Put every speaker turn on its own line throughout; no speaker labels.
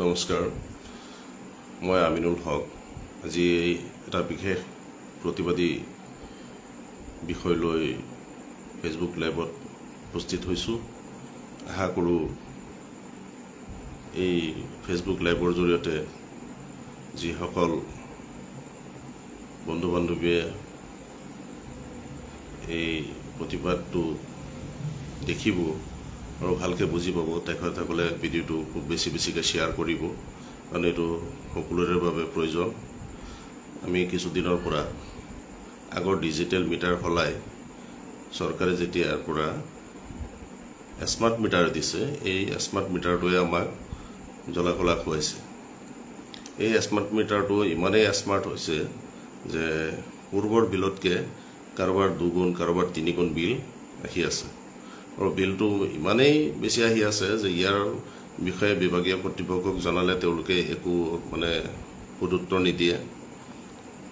নমস্কাৰ মই আমিনুল হক আজি এটা বিশেষ প্ৰতিবাদী বিষয় লৈ ফেসবুক লাইভত উপস্থিত হৈছো আশা কৰো এই ফেসবুক লাইভৰ জৰিয়তে যি সকল বন্ধু বান্ধৱীয়ে এই প্ৰতিবাদটো দেখিব আৰু ভালকে বুজি পাব তেখেতসকলে ভিডিওটো খুব বেছিকৈ শেয়াৰ কৰিব কাৰণ এইটো সকলোৰে বাবে প্ৰয়োজন আমি কিছু দিনৰ পৰা আগৰ ডিজিটেল মিটাৰ হলাই চৰকাৰে যেতিয়াৰ পৰা স্মাৰ্ট মিটাৰ দিছে এই স্মাৰ্ট মিটাৰটোৱে আমাক জলাকলা খুৱাইছে এই স্মাৰ্ট মিটাৰটো ইমানেই স্মাৰ্ট হৈছে যে পূৰ্বৰ বিলতকে কাৰোবাৰ দুগুণ কাৰোবাৰ তিনিগুণ বিল আহি আছে আৰু বিলটো ইমানেই বেছি আহি আছে যে ইয়াৰ বিষয়ে বিভাগীয় কৰ্তৃপক্ষক জনালে তেওঁলোকে একো উত্তৰ নিদিয়ে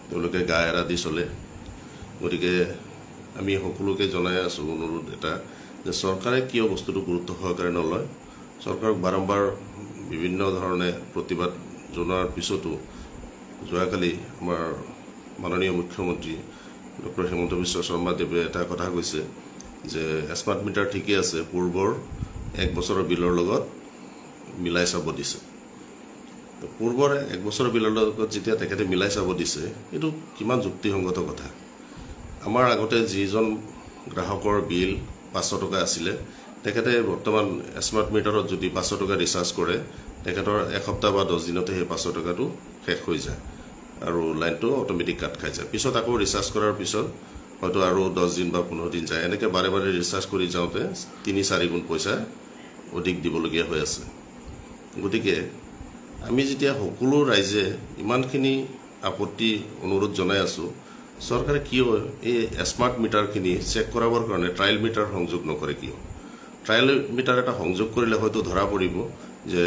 তেওঁলোকে গা এৰা দি চলে গতিকে আমি সকলোকে জনাই আছো অনুৰোধ এটা যে চৰকাৰে কিয় বস্তুটো গুৰুত্ব সহকাৰে নলয় চৰকাৰক বাৰম্বাৰ বিভিন্ন ধৰণে প্ৰতিবাদ জনোৱাৰ পিছতো যোৱাকালি আমাৰ মাননীয় মুখ্যমন্ত্ৰী ডক্টৰ হিমন্ত বিশ্ব শৰ্মা দেৱে এটা কথা কৈছে যে স্মাৰ্ট মিটাৰ ঠিকই আছে পূৰ্বৰ এক বছৰৰ বিলৰ লগত মিলাই চাব দিছে তো পূৰ্বৰ এক বছৰৰ বিলৰ লগত যেতিয়া তেখেতে মিলাই চাব দিছে এইটো কিমান যুক্তিসংগত কথা আমাৰ আগতে যিজন গ্ৰাহকৰ বিল 500 টকা আছিলে তেখেতে বৰ্তমান স্মাৰ্ট মিটাৰত যদি 500 টকা ৰিচাৰ্জ কৰে তেখেতৰ এক সপ্তাহ বা 10 দিনতে সেই 500 টকাটো শেষ হৈ যায় আৰু লাইনটো অটোমেটিক কাট খাই যায় পিছত আকৌ ৰিচাৰ্জ কৰাৰ পিছত হয়তো আৰু 10 দিন বা 15 দিন যায় এনেকৈ বাৰে বাৰে ৰিচাৰ্জ কৰি যাওঁতে 3-4 গুণ পইচা অধিক দিবলগীয়া হৈ আছে গতিকে আমি যেতিয়া সকলো ৰাইজে ইমানখিনি আপত্তি অনুৰোধ জনাই আছো চৰকাৰে কিয় এই স্মাৰ্ট মিটাৰখিনি চেক কৰাবৰ কাৰণে ট্ৰায়েল মিটাৰ সংযোগ নকৰে কিয় ট্ৰায়েল মিটাৰ এটা সংযোগ কৰিলে হয়তো ধৰা পৰিব যে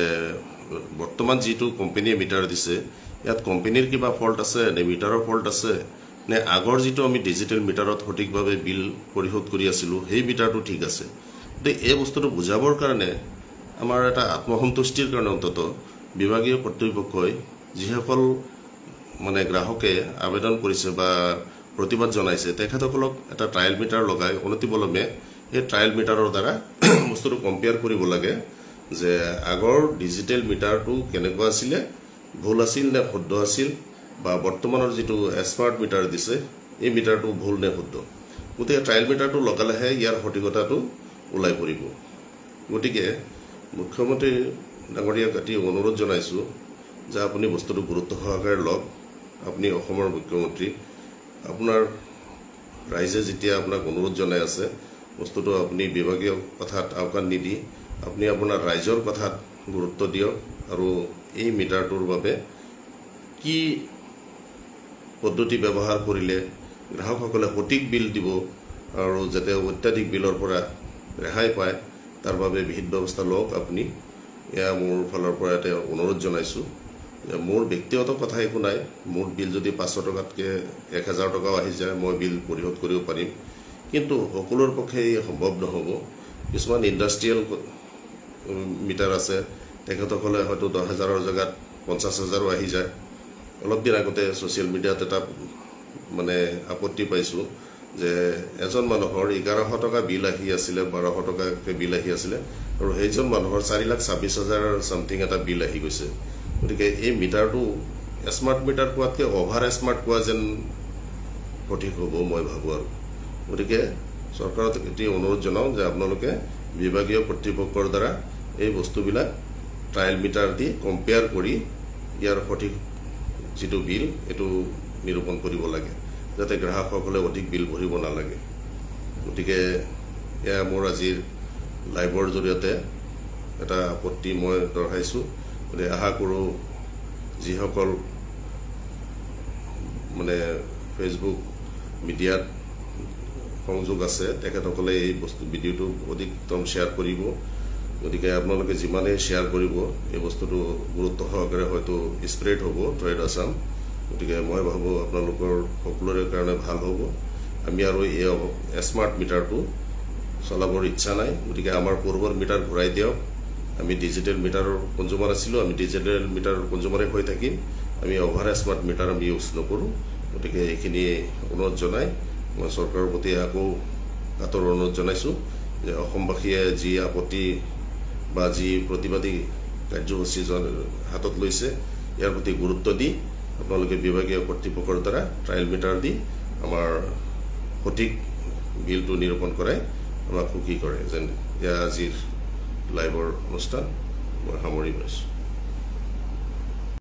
বৰ্তমান যিটো কোম্পানীয়ে মিটাৰ দিছে ইয়াত কোম্পানীৰ কিবা ফল্ট আছে নে মিটাৰৰ ফল্ট আছে নে আগৰ যিটো আমি ডিজিটেল মিটাৰত সঠিকভাৱে বিল পৰিশোধ কৰি আছিলো সেই মিটাৰটো ঠিক আছে তে এই বস্তুটো বুজাবৰ কাৰণে আমাৰ এটা আত্মসন্তুষ্টিৰ কাৰণে অন্তত বিভাগীয় কৰ্তৃপক্ষই যিসকল গ্ৰাহকে আবেদন কৰিছে বা প্ৰতিবাদ জনাইছে তেখেতসকলক এটা ট্ৰায়েল মিটাৰ লগাই অনতিপলমে এই ট্ৰায়েল মিটাৰৰ দ্বাৰা বস্তুটো কম্পেয়াৰ কৰিব লাগে যে আগৰ ডিজিটেল মিটাৰটো কেনেকুৱা আছিল ভুল আছিল নে শুদ্ধ আছিল বা বৰ্তমানৰ যিটো স্মাৰ্ট মিটাৰ দিছে এই মিটাৰটো ভুল নে শুদ্ধ গতিকে ট্ৰায়েল মিটাৰটো লগালেহে ইয়াৰ সঠিকতাটো ওলাই পৰিব গতিকে মুখ্যমন্ত্ৰী ডাঙৰীয়াক এটি অনুৰোধ জনাইছো যে আপুনি বস্তুটো গুৰুত্ব সহকাৰে লওক আপুনি অসমৰ মুখ্যমন্ত্ৰী আপোনাৰ ৰাইজে যেতিয়া আপোনাক অনুৰোধ জনাই আছে বস্তুটো আপুনি বিভাগীয় কথাত আওকাণ নিদি আপুনি আপোনাৰ ৰাইজৰ কথাত গুৰুত্ব দিয়ক আৰু এই মিটাৰটোৰ বাবে কি পদ্ধতি ব্যৱহাৰ কৰিলে গ্ৰাহকসকলে সঠিক বিল দিব আৰু যাতে অত্যাধিক বিলৰ পৰা ৰেহাই পায় তাৰ বাবে বিহিত ব্যৱস্থা লওক আপুনি এয়া মোৰ ফালৰ পৰা এটা অনুৰোধ জনাইছো যে মোৰ ব্যক্তিগত কথা একো নাই মোৰ বিল যদি 500 টকাতকৈ 1000 টকাও আহি যায় মই বিল পৰিশোধ কৰিব পাৰিম কিন্তু সকলোৰ পক্ষে সম্ভৱ নহ'ব কিছুমান ইণ্ডাষ্ট্ৰিয়েল মিটাৰ আছে তেখেতসকলে হয়তো 10,000ৰ জেগাত 50,000ও আহি যায় অলপ দিন আগতে ছ'চিয়েল মিডিয়াত এটা আপত্তি পাইছো যে এজন মানুহৰ 1100 টকা বিল আহি আছিলে 1200 টকাকৈ বিল আহি আছিলে আৰু সেইজন মানুহৰ 4,26,000 সামথিং এটা বিল আহি গৈছে গতিকে এই মিটাৰটো স্মাৰ্ট মিটাৰ কোৱাতকৈ অভাৰ স্মাৰ্ট কোৱা যেন সঠিক হ'ব মই ভাবো আৰু গতিকে চৰকাৰক এটি অনুৰোধ জনাওঁ যে আপোনালোকে বিভাগীয় কৰ্তৃপক্ষৰ দ্বাৰা এই বস্তুবিলাক ট্ৰায়েল মিটাৰ দি কম্পেয়াৰ কৰি ইয়াৰ সঠিক যিটো বিল এইটো নিৰূপণ কৰিব লাগে যাতে গ্ৰাহকসকলে অধিক বিল ভৰিব নালাগে গতিকে এয়া মোৰ আজিৰ লাইভৰ জৰিয়তে এটা আপত্তি মই দৰ্শাইছো গতিকে আশা কৰোঁ যিসকল ফেচবুক মিডিয়াত সংযোগ আছে তেখেতসকলে এই ভিডিঅ'টো অধিকতম শ্বেয়াৰ কৰিব গতিকে আপোনালোকে যিমানেই শ্বেয়াৰ কৰিব এই বস্তুটো গুৰুত্ব সহকাৰে হয়তো স্প্ৰেড হ'ব থ্ৰুআউট আসাম গতিকে মই ভাবো আপোনালোকৰ সকলোৰে কাৰণে ভাল হ'ব আমি আৰু এই স্মাৰ্ট মিটাৰটো চলাবৰ ইচ্ছা নাই গতিকে আমাৰ পূৰ্বৰ মিটাৰ ঘূৰাই দিয়ক আমি ডিজিটেল মিটাৰৰ কনজিউমাৰ আছিলোঁ, আমি ডিজিটেল মিটাৰৰ কনজিউমাৰে হৈ থাকিম, আমি অভাৰ স্মাৰ্ট মিটাৰ আমি ইউজ নকৰোঁ। গতিকে এইখিনি অনুৰোধ জনাই মই চৰকাৰৰ প্ৰতি আকৌ কাতৰ অনুৰোধ জনাইছোঁ যে অসমবাসীয়ে যি আপত্তি বা যি প্ৰতিবাদী কাৰ্যসূচী হাতত লৈছে ইয়াৰ প্ৰতি গুৰুত্ব দি আপোনালোকে বিভাগীয় কৰ্তৃপক্ষৰ দ্বাৰা ট্ৰায়েল মিটাৰ দি আমাৰ সঠিক বিলটো নিৰূপণ কৰাই আমাক সুখী কৰে। যেন এয়া আজিৰ লাইভৰ অনুষ্ঠান মই সামৰি পাইছোঁ।